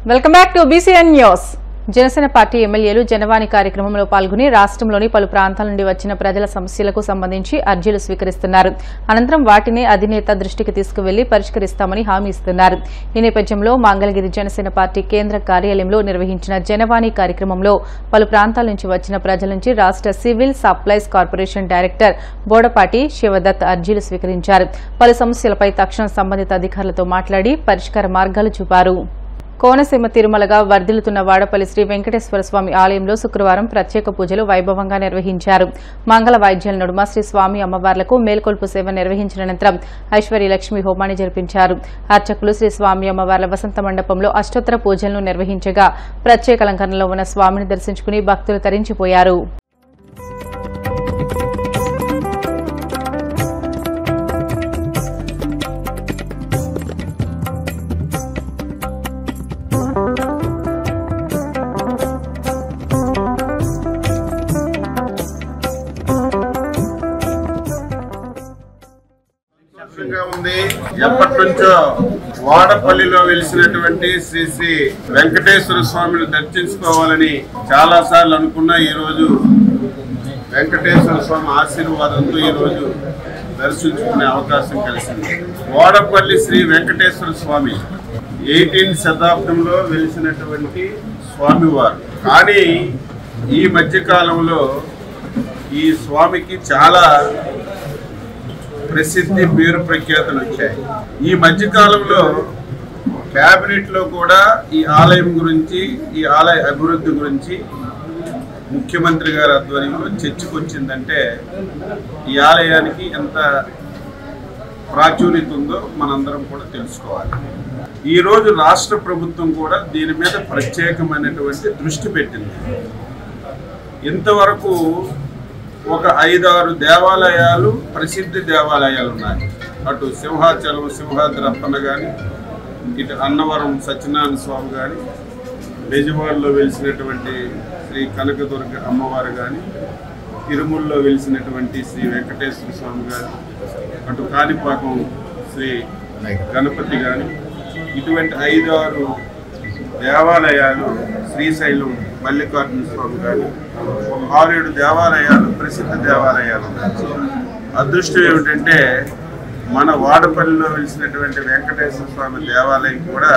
Welcome back to BCN news. Janasena party ఎమ్మెల్యేలు జనవాణి కార్యక్రమంలో పాల్గొని రాష్ట్రంలోని పలు ప్రాంతాల నుండి వచ్చిన ప్రజల సమస్యలకు సంబంధించి అర్జీలు స్వీకరిస్తున్నారు. అనంతరం వాటిని అధినేత దృష్టికి తీసుకువెళ్లి పరిష్కరిస్తామని హామీ ఇస్తున్నారు. ఈ నేపథ్యంలో మంగళగిరి జనసేన పార్టీ కేంద్ర కార్యాలయంలో నిర్వహించిన జనవాణి కార్యక్రమంలో పలు ప్రాంతాల నుంచి వచ్చిన ప్రజల నుంచి రాష్ట్ర civil supplies corporation director Bodapati Shivdatt అర్జీలు స్వీకరించారు. పలు సమస్యలపై తక్షణం సంబంధిత అధికారులతో మాట్లాడి పరిష్కార మార్గాలు చూపారు. కోనసీమ తిరుమలగా వర్ధిల్లుతున్న వాడపల్లి శ్రీ వెంకటేశ్వర స్వామి ఆలయంలో శుక్రవారం ప్రత్యేక పూజలు వైభవంగా నిర్వహించారు. మంగళ వాయిద్యాల నడుమ శ్రీ స్వామి అమ్మవార్లకు మేల్కొల్పు సేవ నిర్వహించిన అనంతరం ఐశ్వర్యలక్ష్మి హోమాన్ని జరిపించారు. అర్చకులు శ్రీ స్వామి అమ్మవార్ల వసంత మండపంలో అష్టోత్తర పూజలను నిర్వహించగా ప్రత్యేక అలంకరణలో ఉన్న స్వామిని దర్శించుకుని భక్తులు తరించిపోయారు. ఎప్పటి నుంచో వాడపల్లిలో వెలిసినటువంటి శ్రీ శ్రీ వెంకటేశ్వర స్వామిని దర్శించుకోవాలని చాలా సార్లు అనుకున్నా. ఈ రోజు వెంకటేశ్వర స్వామి ఆశీర్వాదంతో ఈ రోజు దర్శించుకునే అవకాశం కలిసింది. వాడపల్లి శ్రీ వెంకటేశ్వర స్వామి 18వ శతాబ్దంలో వెలిసినటువంటి స్వామివారు. కానీ ఈ మధ్యకాలంలో ఈ స్వామికి చాలా ప్రసిద్ధి పేరు ప్రఖ్యాతులు వచ్చాయి. ఈ మధ్యకాలంలో క్యాబినెట్ లో కూడా ఈ ఆలయం గురించి, ఈ ఆలయ అభివృద్ధి గురించి ముఖ్యమంత్రి గారి ఆధ్వర్యంలో చర్చకు వచ్చిందంటే ఈ ఆలయానికి ఎంత ప్రాచుర్యత ఉందో మనందరం కూడా తెలుసుకోవాలి. ఈరోజు రాష్ట్ర ప్రభుత్వం కూడా దీని మీద ప్రత్యేకమైనటువంటి దృష్టి పెట్టింది. ఇంతవరకు ఒక 5-6 దేవాలయాలు, ప్రసిద్ధి దేవాలయాలు ఉన్నాయి. అటు సింహాచలం సింహాద్రప్పన్న కానీ, ఇటు అన్నవరం సత్యనారాయణ స్వామి కానీ, బెజవాడలో వెలిసినటువంటి శ్రీ కనకదుర్గ అమ్మవారు కానీ, తిరుమలలో వెలిసినటువంటి శ్రీ వెంకటేశ్వర స్వామి కానీ, అటు కాణిపాకం శ్రీ గణపతి కానీ, ఇటువంటి 5-6 దేవాలయాలు, శ్రీశైలం మల్లికార్జున స్వామి కానీ 6-7 దేవాలయాలు, ప్రసిద్ధ దేవాలయాలు. అదృష్టం ఏమిటంటే మన వాడపల్లిలో వెలిసినటువంటి వెంకటేశ్వర స్వామి దేవాలయం కూడా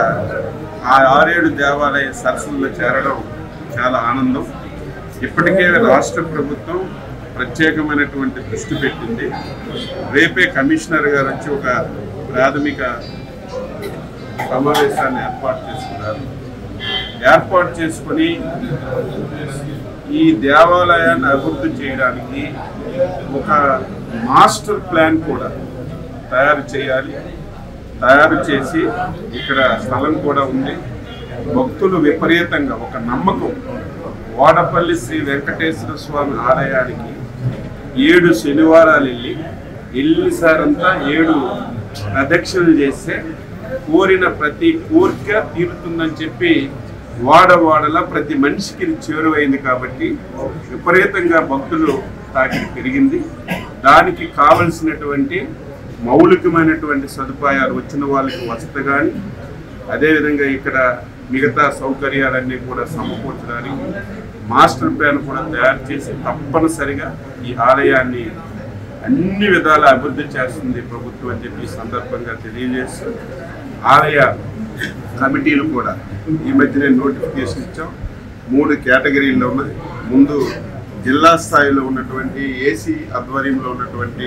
ఆ 6-7 దేవాలయ సరస్సుల్లో చేరడం చాలా ఆనందం. ఇప్పటికే రాష్ట్ర ప్రభుత్వం ప్రత్యేకమైనటువంటి దృష్టి పెట్టింది. రేపే కమిషనర్ గారు వచ్చి ఒక ప్రాథమిక సమావేశాన్ని ఏర్పాటు చేసుకుని ఈ దేవాలయాన్ని అభివృద్ధి చేయడానికి ఒక మాస్టర్ ప్లాన్ కూడా తయారు చేయాలి. తయారు చేసి ఇక్కడ స్థలం కూడా ఉంది. భక్తులు విపరీతంగా ఒక నమ్మకం, వాడపల్లి శ్రీ వెంకటేశ్వర స్వామి ఆలయానికి 7 శనివారాలు వెళ్ళిసారంతా 7 ప్రదక్షిణలు చేస్తే కోరిన ప్రతి కోరిక తీరుతుందని చెప్పి వాడవాడలా ప్రతి మనిషికి చేరువైంది. కాబట్టి విపరీతంగా భక్తులు తాకిడి పెరిగింది. దానికి కావలసినటువంటి మౌలికమైనటువంటి సదుపాయాలు వచ్చిన వాళ్ళకి వసతి కానీ, అదేవిధంగా ఇక్కడ మిగతా సౌకర్యాలన్నీ కూడా సమకూర్చడానికి మాస్టర్ ప్లాన్ కూడా తయారు చేసి తప్పనిసరిగా ఈ ఆలయాన్ని అన్ని విధాల అభివృద్ధి చేస్తుంది ప్రభుత్వం అని చెప్పి సందర్భంగా తెలియజేస్తూ, ఆలయ కమిటీలు కూడా ఈ మధ్యనే నోటిఫికేషన్ ఇచ్చాం. 3 కేటగిరీల్లో ఉన్నాయి. ముందు జిల్లా స్థాయిలో ఉన్నటువంటి ఏసీ ఆధ్వర్యంలో ఉన్నటువంటి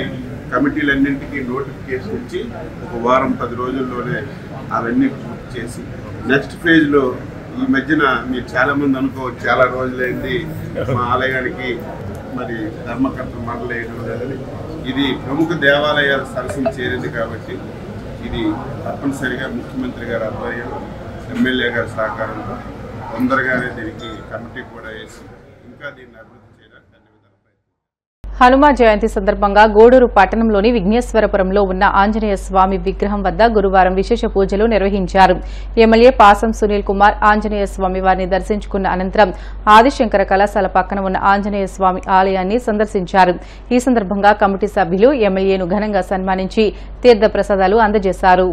కమిటీలన్నింటికీ నోటిఫికేషన్ ఇచ్చి ఒక వారం 10 రోజుల్లోనే అవన్నీ పూర్తి చేసి నెక్స్ట్ ఫేజ్లో ఈ మధ్యన మీరు చాలామంది అనుకోవచ్చు చాలా రోజులైంది మా ఆలయానికి మరి ధర్మకర్త మొదలయ్యడం లేదని. ఇది ప్రముఖ దేవాలయాల సరస్సులు చేరింది కాబట్టి ఇది తప్పనిసరిగా ముఖ్యమంత్రి గారి ఆధ్వర్యంలో, ఎమ్మెల్యే గారి సహకారంతో తొందరగానే దీనికి కమిటీ కూడా వేసి ఇంకా దీన్ని అభివృద్ధి చేయడానికి అన్ని విధాల ప్రయత్నం. హనుమ జయంతి సందర్భంగా గూడూరు పట్టణంలోని విఘ్నేశ్వరపురంలో ఉన్న ఆంజనేయ స్వామి విగ్రహం వద్ద గురువారం విశేష పూజలు నిర్వహించారు. ఎమ్మెల్యే పాసం సునీల్ కుమార్ ఆంజనేయ స్వామి వారిని దర్శించుకున్న అనంతరం ఆదిశంకర కళాశాల పక్కన ఉన్న ఆంజనేయ స్వామి ఆలయాన్ని సందర్శించారు. ఈ సందర్భంగా కమిటీ సభ్యులు ఎమ్మెల్యేను ఘనంగా సన్మానించి తీర్థ ప్రసాదాలు అందజేశారు.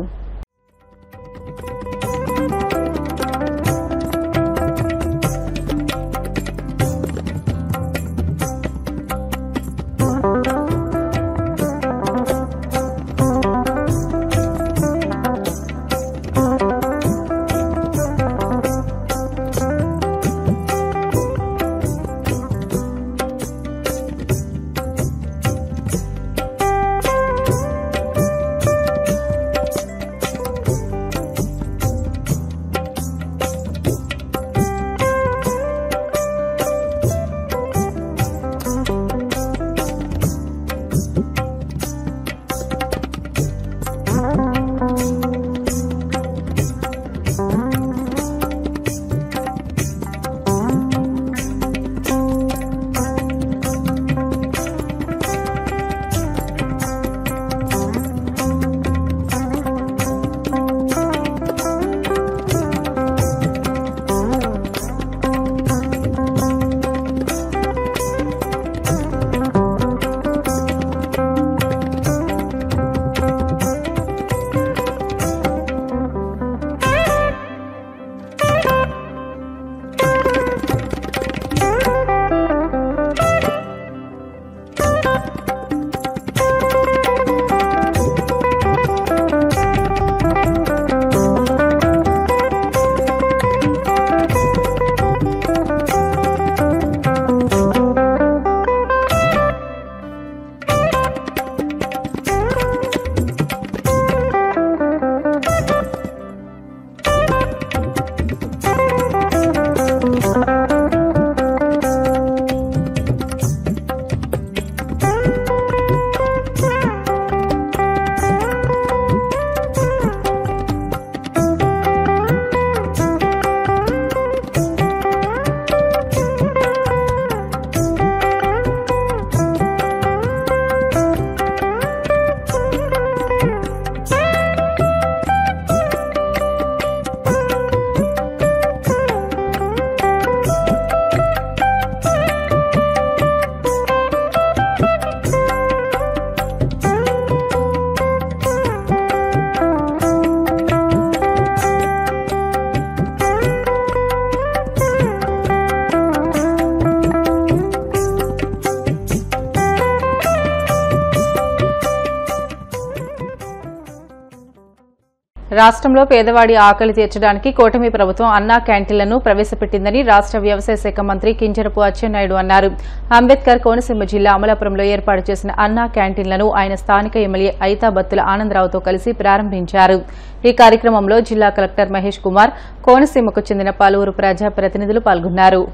రాష్ట్రంలో పేదవాడి ఆకలి తీర్చడానికి కూటమి ప్రభుత్వం అన్నా క్యాంటీన్లను ప్రవేశపెట్టిందని రాష్ట్ర వ్యవసాయ శాఖ మంత్రి కింజరపు అచ్చెన్నాయుడు అన్నారు. అంబేద్కర్ కోనసీమ జిల్లా అమలాపురంలో ఏర్పాటు చేసిన అన్నా క్యాంటీన్లను ఆయన స్థానిక ఎమ్మెల్యే ఐతాబత్తుల ఆనందరావుతో కలిసి ప్రారంభించారు. ఈ కార్యక్రమంలో జిల్లా కలెక్టర్ మహేష్ కుమార్, కోనసీమకు చెందిన పలువురు ప్రజాప్రతినిధులు పాల్గొన్నారు.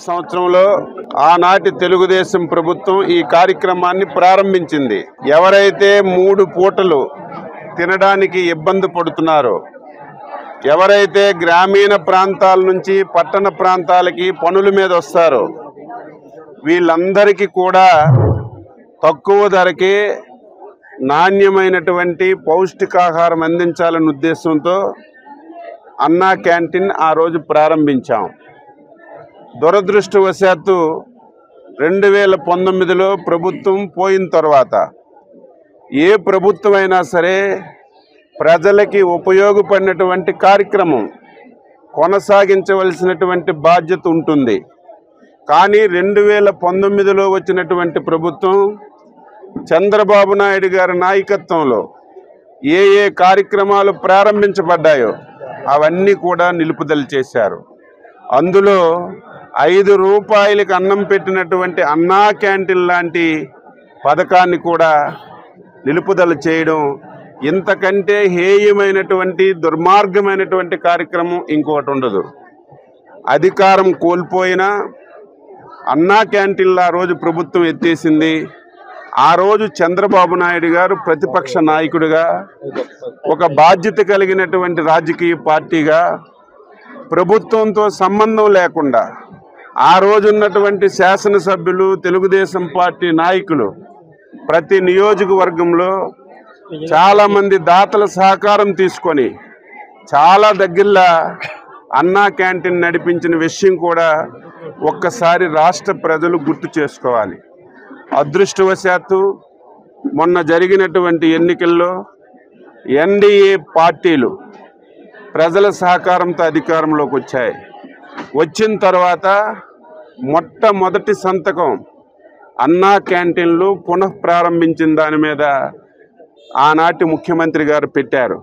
సంవత్సరంలో ఆనాటి తెలుగుదేశం ప్రభుత్వం ఈ కార్యక్రమాన్ని ప్రారంభించింది. ఎవరైతే 3 పూటలు తినడానికి ఇబ్బంది పడుతున్నారో, ఎవరైతే గ్రామీణ ప్రాంతాల నుంచి పట్టణ ప్రాంతాలకి పనుల మీద వస్తారో, వీళ్ళందరికీ కూడా తక్కువ ధరకే నాణ్యమైనటువంటి పౌష్టికాహారం అందించాలనే ఉద్దేశంతో అన్నా క్యాంటీన్ ఆ రోజు ప్రారంభించాం. దురదృష్టవశాత్తు 2019లో ప్రభుత్వం పోయిన తర్వాత ఏ ప్రభుత్వం అయినా సరే ప్రజలకి ఉపయోగపడినటువంటి కార్యక్రమం కొనసాగించవలసినటువంటి బాధ్యత ఉంటుంది. కానీ 2019లో వచ్చినటువంటి ప్రభుత్వం చంద్రబాబు నాయుడు గారి నాయకత్వంలో ఏ కార్యక్రమాలు ప్రారంభించబడ్డాయో అవన్నీ కూడా నిలుపుదల చేశారు. అందులో 5 రూపాయలకి అన్నం పెట్టినటువంటి అన్నా క్యాంటీన్ లాంటి పథకాన్ని కూడా నిలుపుదల చేయడం ఇంతకంటే హేయమైనటువంటి దుర్మార్గమైనటువంటి కార్యక్రమం ఇంకొకటి ఉండదు. అధికారం కోల్పోయినా అన్నా క్యాంటీన్లు ఆ రోజు ప్రభుత్వం ఎత్తేసింది. ఆ రోజు చంద్రబాబు నాయుడు గారు ప్రతిపక్ష నాయకుడిగా, ఒక బాధ్యత కలిగినటువంటి రాజకీయ పార్టీగా, ప్రభుత్వంతో సంబంధం లేకుండా ఆ రోజున్నటువంటి శాసనసభ్యులు, తెలుగుదేశం పార్టీ నాయకులు ప్రతి నియోజకవర్గంలో చాలామంది దాతల సహకారం తీసుకొని చాలా దగ్గరలో అన్నా క్యాంటీన్ నడిపించిన విషయం కూడా ఒక్కసారి రాష్ట్ర ప్రజలు గుర్తు చేసుకోవాలి. అదృష్టవశాత్తు మొన్న జరిగినటువంటి ఎన్నికల్లో ఎన్డీఏ పార్టీలు ప్రజల సహకారంతో అధికారంలోకి వచ్చాయి. వచ్చిన తర్వాత మొట్టమొదటి సంతకం అన్నా క్యాంటీన్లు పునః ప్రారంభించిన దాని మీద ఆనాటి ముఖ్యమంత్రి గారు పెట్టారు.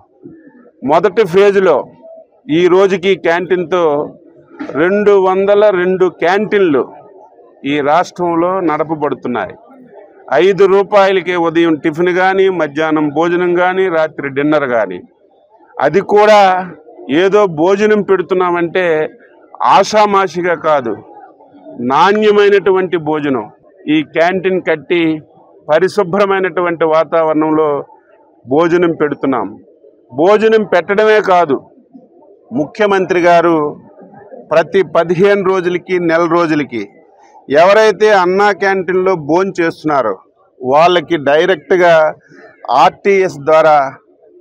మొదటి ఫేజ్లో ఈ రోజుకి క్యాంటీన్తో 202 క్యాంటీన్లు ఈ రాష్ట్రంలో నడపబడుతున్నాయి. 5 రూపాయలకే ఉదయం టిఫిన్ కానీ, మధ్యాహ్నం భోజనం కానీ, రాత్రి డిన్నర్ కానీ. అది కూడా ఏదో భోజనం పెడుతున్నామంటే ఆషామాషిగా కాదు, నాణ్యమైనటువంటి భోజనం. ఈ క్యాంటీన్ కట్టి పరిశుభ్రమైనటువంటి వాతావరణంలో భోజనం పెడుతున్నాం. భోజనం పెట్టడమే కాదు, ముఖ్యమంత్రి గారు ప్రతి 15 రోజులకి, నెల రోజులకి ఎవరైతే అన్నా క్యాంటీన్లో భోజనం చేస్తున్నారో వాళ్ళకి డైరెక్ట్గా ఆర్టీఎస్ ద్వారా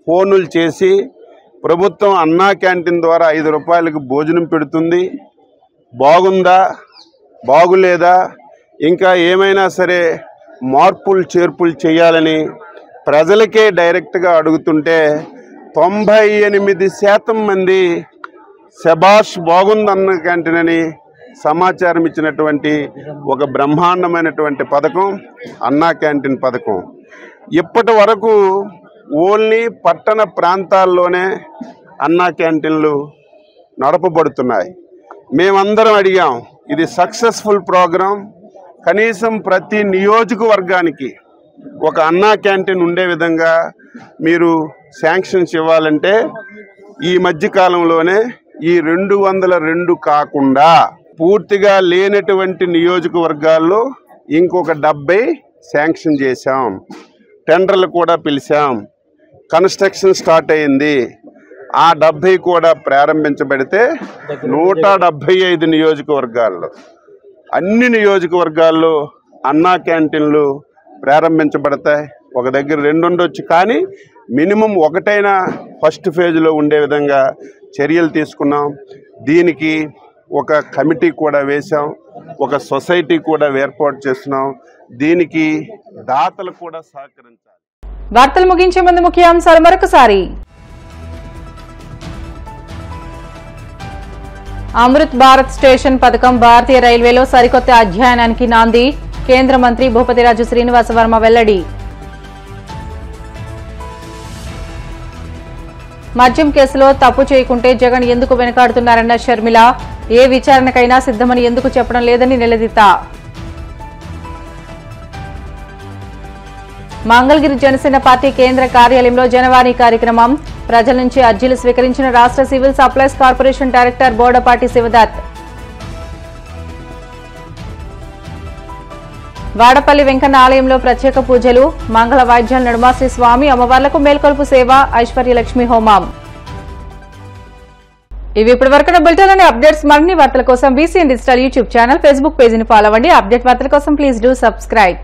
ఫోనులు చేసి ప్రభుత్వం అన్నా క్యాంటీన్ ద్వారా 5 రూపాయలకు భోజనం పెడుతుంది, బాగుందా బాగులేదా, ఇంకా ఏమైనా సరే మార్పులు చేర్పులు చేయాలని ప్రజలకే డైరెక్ట్గా అడుగుతుంటే 98% మంది శబాష్ బాగుందన్న క్యాంటీన్ అని సమాచారం ఇచ్చినటువంటి ఒక బ్రహ్మాండమైనటువంటి పథకం అన్నా క్యాంటీన్ పథకం. ఇప్పటి వరకు ఓన్లీ పట్టణ ప్రాంతాల్లోనే అన్నా క్యాంటీన్లు నడపబడుతున్నాయి. మేమందరం అడిగాం, ఇది సక్సెస్ఫుల్ ప్రోగ్రాం, కనీసం ప్రతి నియోజకవర్గానికి ఒక అన్నా క్యాంటీన్ ఉండే విధంగా మీరు శాంక్షన్స్ ఇవ్వాలంటే ఈ మధ్యకాలంలోనే ఈ 202 కాకుండా పూర్తిగా లేనటువంటి నియోజకవర్గాల్లో ఇంకొక 70 శాంక్షన్ చేశాం. టెండర్లు కూడా పిలిచాం. కన్స్ట్రక్షన్ స్టార్ట్ అయింది. ఆ 70 కూడా ప్రారంభించబడితే 175 నియోజకవర్గాల్లో, అన్ని నియోజకవర్గాల్లో అన్నా క్యాంటీన్లు ప్రారంభించబడతాయి. ఒక దగ్గర 2 ఉండొచ్చు, కానీ మినిమం ఒకటైనా ఫస్ట్ ఫేజ్లో ఉండే విధంగా చర్యలు తీసుకున్నాం. దీనికి ఒక కమిటీ కూడా వేశాం, ఒక సొసైటీ కూడా ఏర్పాటు చేస్తున్నాం. దీనికి దాతలు కూడా సహకరించాలి. వార్తలు ముగించే ముందు ముఖ్యాంశాలు మరొకసారి. అమృత్ భారత్ స్టేషన్ పథకం భారతీయ రైల్వేలో సరికొత్త అధ్యాయానికి నాంది. కేంద్ర మంత్రి భూపతిరాజు శ్రీనివాస వర్మ వెల్లడి. మద్యం కేసులో తప్పు చేయకుంటే జగన్ ఎందుకు వెనకాడుతున్నారన్న షర్మిల. ఏ విచారణకైనా సిద్ధమని ఎందుకు చెప్పడం లేదని నిలదీత. మంగళగిరి జనసేన పార్టీ కేంద్ర కార్యాలయంలో జనవాణి కార్యక్రమం. ప్రజల నుంచి అర్జీలు స్వీకరించిన రాష్ట్ర civil supplies corporation director Bodapati Shivdatt. Vadapalli Venkanna ఆలయంలో ప్రత్యేక పూజలు. మంగళ వాయిద్యాల నడుమ శ్రీ స్వామి అమ్మవార్లకు మేల్కొల్పు సేవ, ఐశ్వర్యలక్ష్మి హోమం. ఇవి ఇప్పటి వరకు బులెటిన్లోని అప్డేట్స్. మరిన్ని వార్తల కోసం VCN digital YouTube channel, Facebook పేజీని ఫాలో అవ్వండి. అప్డేట్ వార్తల కోసం ప్లీజ్ డూ సబ్స్క్రైబ్.